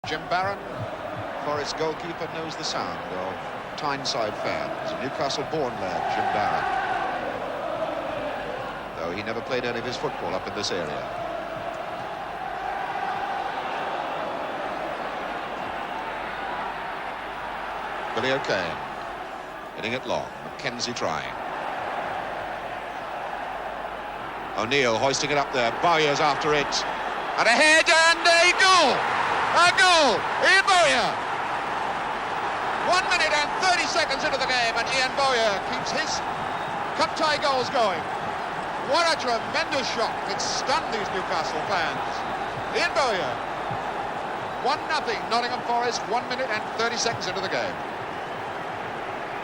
Jim Barron, Forest's goalkeeper, knows the sound of Tyneside fans. Newcastle-born lad, Jim Barron. Though he never played any of his football up in this area. Billy O'Kane, hitting it long. Mackenzie trying. O'Neill hoisting it up there. Bowyer's after it. And a head and a goal! A goal! Ian Bowyer! 1 minute and 30 seconds into the game, and Ian Bowyer keeps his cup-tie goals going. What a tremendous shot. It stunned these Newcastle fans. Ian Bowyer. 1-0 Nottingham Forest, 1 minute and 30 seconds into the game.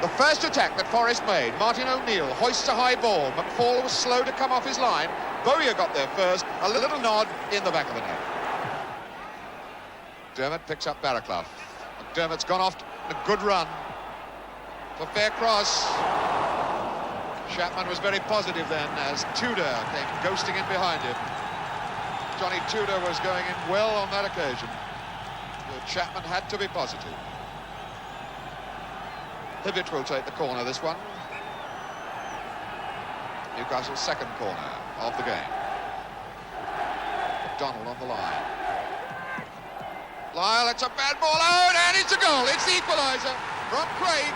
The first attack that Forest made, Martin O'Neill hoists a high ball. McFall was slow to come off his line. Bowyer got there first, a little nod in the back of the net. Dermot picks up Barraclough. McDermott's gone off a good run for fair cross. Chapman was very positive then as Tudor came ghosting in behind him. Johnny Tudor was going in well on that occasion. But Chapman had to be positive. Hibbett will take the corner, this one. Newcastle's second corner of the game. McDonald on the line. Lyle, it's a bad ball out, and it's a goal. It's the equaliser from Craig.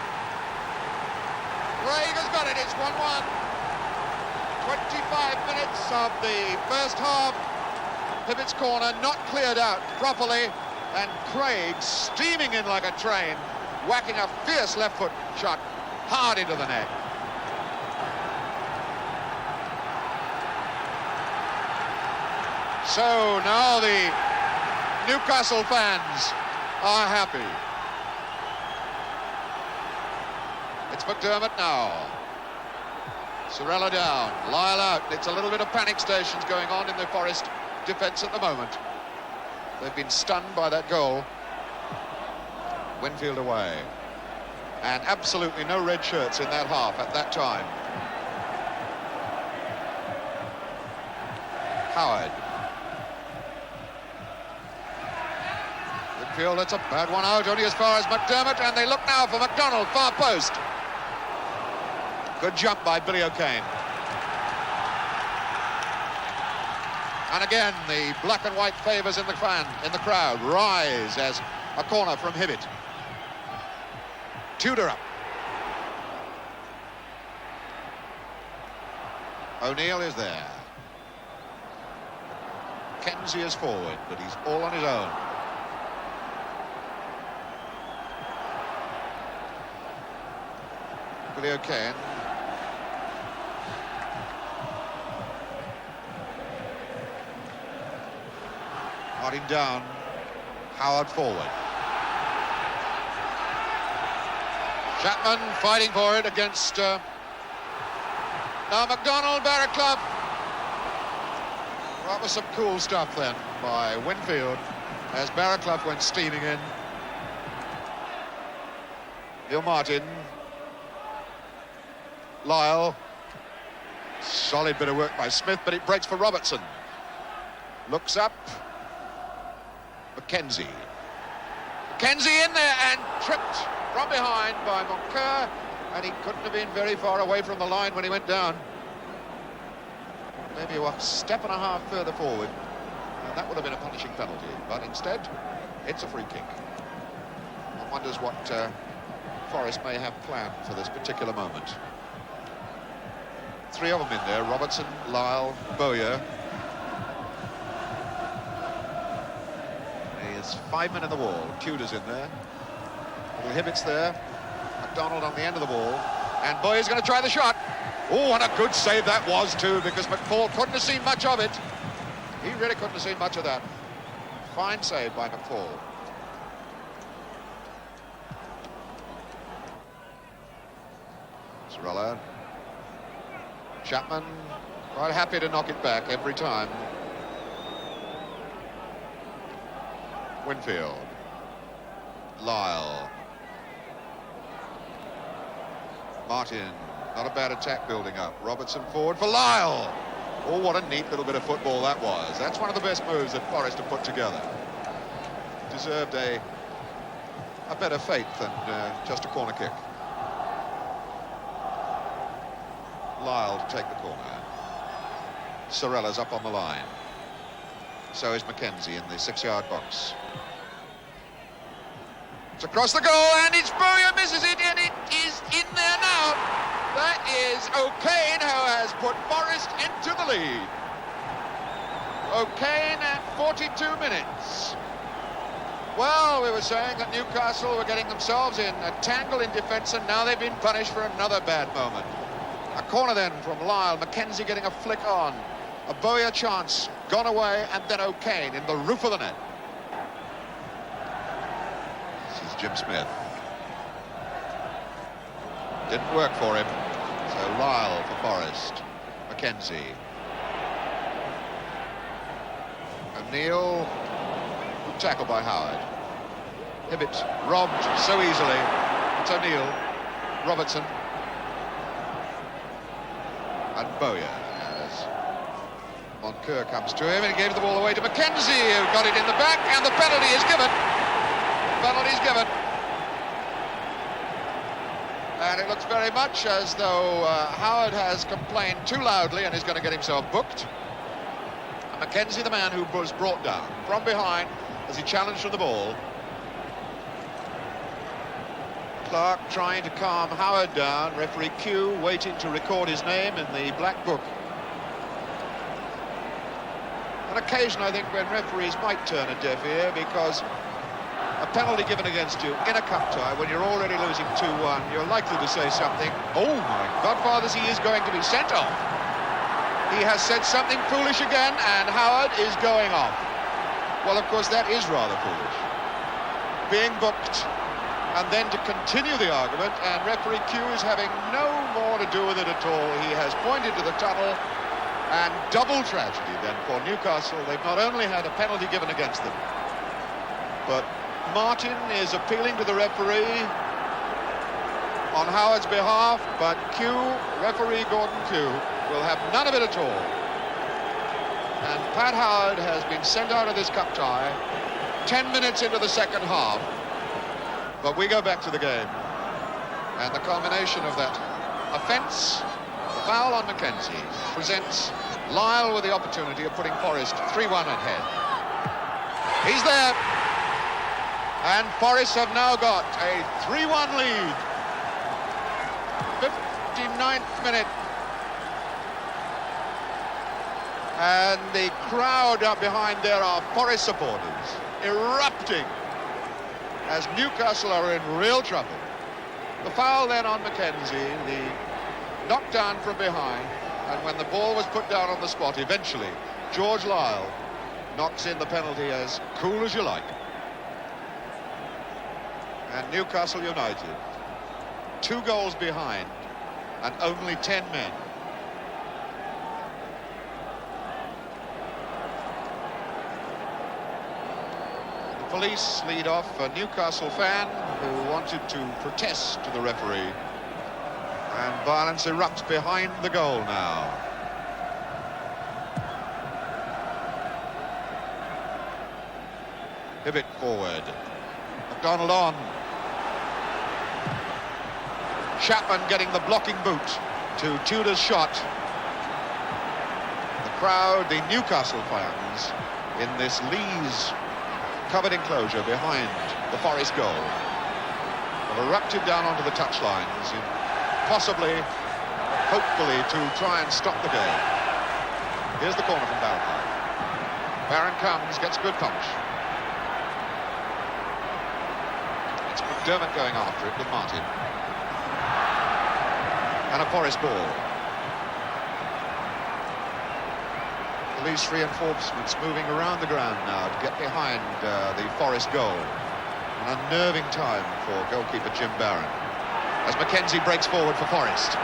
Craig has got it. It's 1-1. 25 minutes of the first half. Hibbett's corner not cleared out properly, and Craig steaming in like a train, whacking a fierce left foot shot hard into the net. So now the Newcastle fans are happy. It's McDermott now. Serella down, Lyle out. It's a little bit of panic stations going on in the Forest defence at the moment. They've been stunned by that goal. Winfield away. And absolutely no red shirts in that half at that time. Howard. Winfield, it's a bad one out, only as far as McDermott, and they look now for McDonald, far post. Good jump by Billy O'Kane. And again, the black and white favours in the crowd rise as a corner from Hibbett. Tudor up. O'Neill is there. Mackenzie is forward, but he's all on his own. Billy O'Kane. Martin down. Howard forward. Chapman fighting for it against now McDonald, Barraclough. That was some cool stuff then by Winfield as Barraclough went steaming in. Neil Martin. Lyle. Solid bit of work by Smith, but it breaks for Robertson. Looks up. Mackenzie. Mackenzie in there and tripped from behind by Moncur, and he couldn't have been very far away from the line when he went down. Maybe a step and a half further forward, and that would have been a punishing penalty, but instead it's a free kick. One wonders what Forest may have planned for this particular moment. Three of them in there, Robertson, Lyle, Bowyer. There's 5 men in the wall. Tudor's in there. Little Hibbett's there. McDonald on the end of the ball. And Bowyer's going to try the shot. Oh, and a good save that was too, because McFall couldn't have seen much of it. He really couldn't have seen much of that. Fine save by McFall. Serella. Chapman quite happy to knock it back every time. Winfield. Lyle. Martin. Not a bad attack building up. Robertson forward for Lyle. Oh, what a neat little bit of football that was. That's one of the best moves that Forest have put together. To deserved a better fate than just a corner kick. Lyle to take the corner. Serella's up on the line. So is Mackenzie in the 6-yard box. It's across the goal, and it's Bowyer misses it, and it is in there now. That is O'Kane who has put Forest into the lead. O'Kane at 42 minutes. Well, we were saying that Newcastle were getting themselves in a tangle in defence, and now they've been punished for another bad moment. A corner then from Lyle, Mackenzie getting a flick on. A Bowyer chance, gone away, and then O'Kane in the roof of the net. This is Jim Smith. Didn't work for him. So Lyle for Forest. Mackenzie. O'Neill, good tackle by Howard. Hibbett robbed so easily. It's O'Neill, Robertson, and Bowyer as Moncur comes to him, and he gave the ball away to Mackenzie, who got it in the back, and the penalty is given. Penalty is given. And it looks very much as though Howard has complained too loudly and is going to get himself booked. And Mackenzie, the man who was brought down from behind as he challenged for the ball. Clark trying to calm Howard down. Referee Q waiting to record his name in the black book. An occasion, I think, when referees might turn a deaf ear, because a penalty given against you in a cup tie when you're already losing 2-1, you're likely to say something. Oh my godfathers, he is going to be sent off. He has said something foolish again, and Howard is going off. Well, of course, that is rather foolish. Being booked, and then to continue the argument, and referee Q is having no more to do with it at all. He has pointed to the tunnel, and double tragedy then for Newcastle. They've not only had a penalty given against them, but Martin is appealing to the referee on Howard's behalf, but Q, referee Gordon Q, will have none of it at all. And Pat Howard has been sent out of this cup tie 10 minutes into the second half. But we go back to the game, and the culmination of that offence, the foul on Mackenzie, presents Lyle with the opportunity of putting Forest 3-1 ahead. He's there, and Forest have now got a 3-1 lead. 59th minute. And the crowd up behind there are Forest supporters, erupting, as Newcastle are in real trouble. The foul then on Mackenzie, the knockdown from behind, and when the ball was put down on the spot, eventually, George Lyle knocks in the penalty as cool as you like. And Newcastle United, 2 goals behind, and only 10 men. Police lead off a Newcastle fan who wanted to protest to the referee, and violence erupts behind the goal now. Hibbett forward, McDonald on. Chapman getting the blocking boot to Tudor's shot. The crowd, the Newcastle fans, in this Lees covered enclosure behind the Forest goal, have erupted down onto the touchlines, possibly, hopefully, to try and stop the game. Here's the corner from Barron. Barron comes, gets a good punch. It's McDermott going after it with Martin. And a Forest ball. Police reinforcements moving around the ground now to get behind the Forest goal. An unnerving time for goalkeeper Jim Barron, as Mackenzie breaks forward for Forest.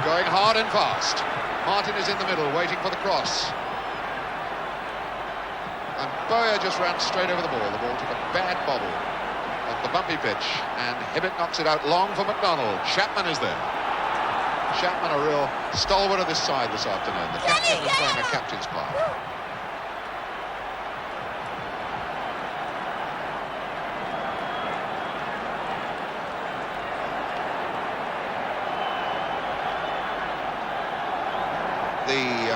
Going hard and fast. Martin is in the middle, waiting for the cross. And Bowyer just ran straight over the ball. The ball took a bad bobble off the bumpy pitch, and Hibbett knocks it out long for McDonald. Chapman is there. Chapman, a real stalwart of this side this afternoon. The captain is playing a captain's part. the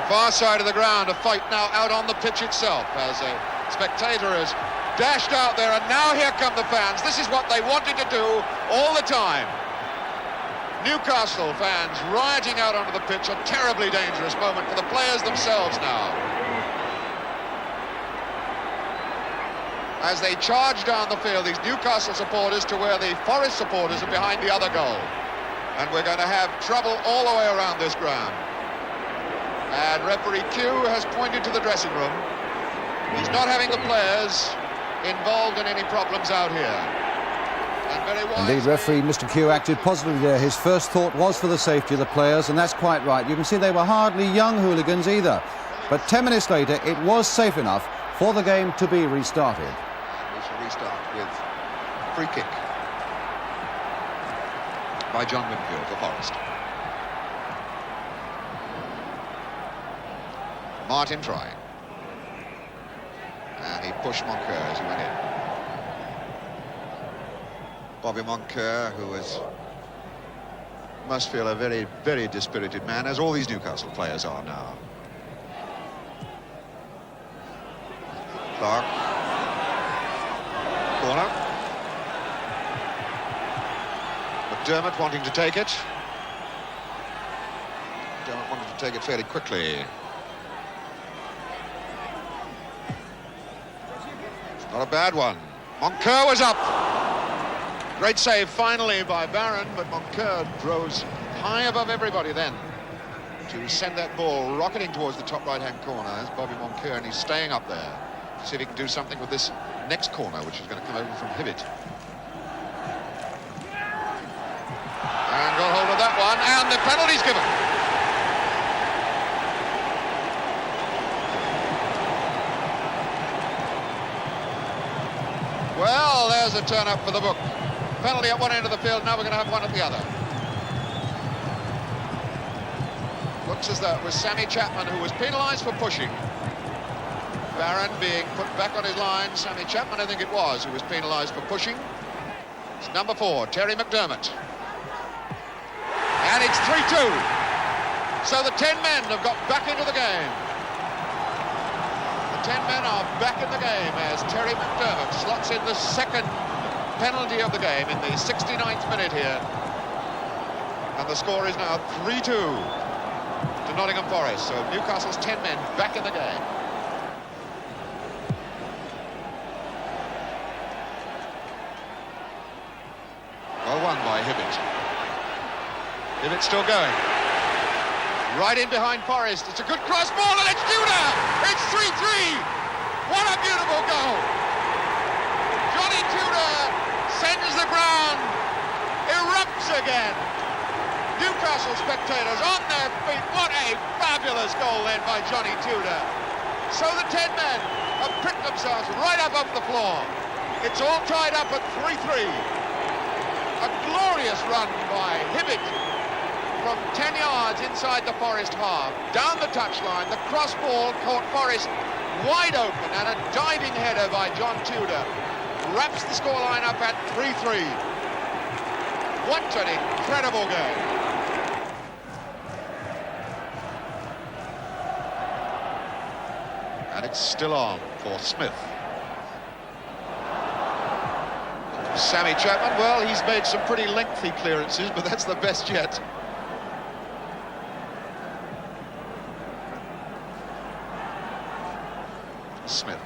far side of the ground. A fight now out on the pitch itself as a spectator has dashed out there, and now here come the fans. This is what they wanted to do all the time. Newcastle fans rioting out onto the pitch, a terribly dangerous moment for the players themselves now. As they charge down the field, these Newcastle supporters to where the Forest supporters are behind the other goal. And we're going to have trouble all the way around this ground. And referee Q has pointed to the dressing room. He's not having the players involved in any problems out here. And very wisely, indeed, referee Mr. Q acted positively there. His first thought was for the safety of the players, and that's quite right. You can see they were hardly young hooligans either. But 10 minutes later, it was safe enough for the game to be restarted. We shall restart with a free kick by John Winfield for Forest. Martin trying. And he pushed Moncur as he went in. Bobby Moncur, who must feel a very, very dispirited man, as all these Newcastle players are now. Clark. Corner. McDermott wanting to take it. McDermott wanted to take it fairly quickly. It's not a bad one. Moncur was up. Great save finally by Barron, but Moncur rose high above everybody then to send that ball rocketing towards the top right-hand corner. There's Bobby Moncur, and he's staying up there to see if he can do something with this next corner, which is going to come over from Hibbett. And got hold of that one, and the penalty's given. Well, there's a turn-up for the book. Penalty at one end of the field, now we're going to have one at the other. Looks as though it was Sammy Chapman who was penalised for pushing. Barron being put back on his line. Sammy Chapman, I think it was, who was penalised for pushing. It's number 4, Terry McDermott. And it's 3-2. So the 10 men have got back into the game. The 10 men are back in the game as Terry McDermott slots in the second penalty of the game in the 69th minute here. And the score is now 3-2 to Nottingham Forest. So Newcastle's 10 men back in the game. Well won by Hibbett. Hibbett still going. Right in behind Forest. It's a good cross ball, and it's Tudor! It's 3-3! What a beautiful goal! Johnny Tudor sends the ground, erupts again. Newcastle spectators on their feet. What a fabulous goal then by Johnny Tudor. So the 10 men have picked themselves right up off the floor. It's all tied up at 3-3. A glorious run by Hibbett from 10 yards inside the Forest half. Down the touchline, the cross ball caught Forest wide open, and a diving header by John Tudor wraps the scoreline up at 3-3. What an incredible game. And it's still on for Smith. Sammy Chapman, well, he's made some pretty lengthy clearances, but that's the best yet. Smith.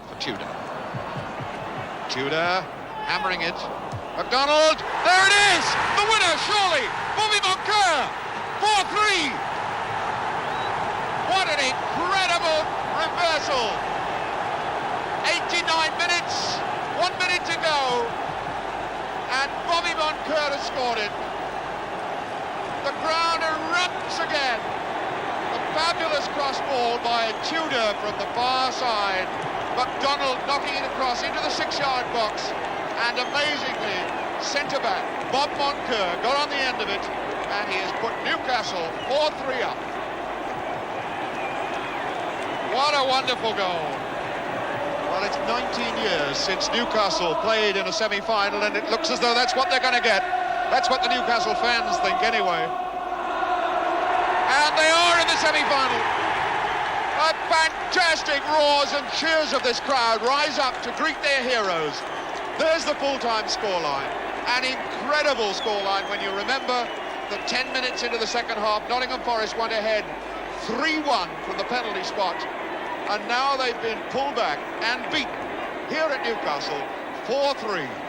For Tudor. Tudor hammering it. McDonald, there it is! The winner, surely! Bobby Moncur! 4-3! What an incredible reversal! 89 minutes, 1 minute to go, and Bobby Moncur has scored it. The crowd erupts again. A fabulous cross ball by Tudor from the far side. McDonald knocking it across into the 6-yard box, and amazingly, centre-back Bob Moncur got on the end of it, and he has put Newcastle 4-3 up. What a wonderful goal. Well, it's 19 years since Newcastle played in a semi-final, and it looks as though that's what they're going to get. That's what the Newcastle fans think anyway. And they are in the semi-final. A fantastic roars and cheers of this crowd rise up to greet their heroes. There's the full-time scoreline. An incredible scoreline when you remember that 10 minutes into the second half, Nottingham Forest went ahead 3-1 from the penalty spot. And now they've been pulled back and beaten here at Newcastle 4-3.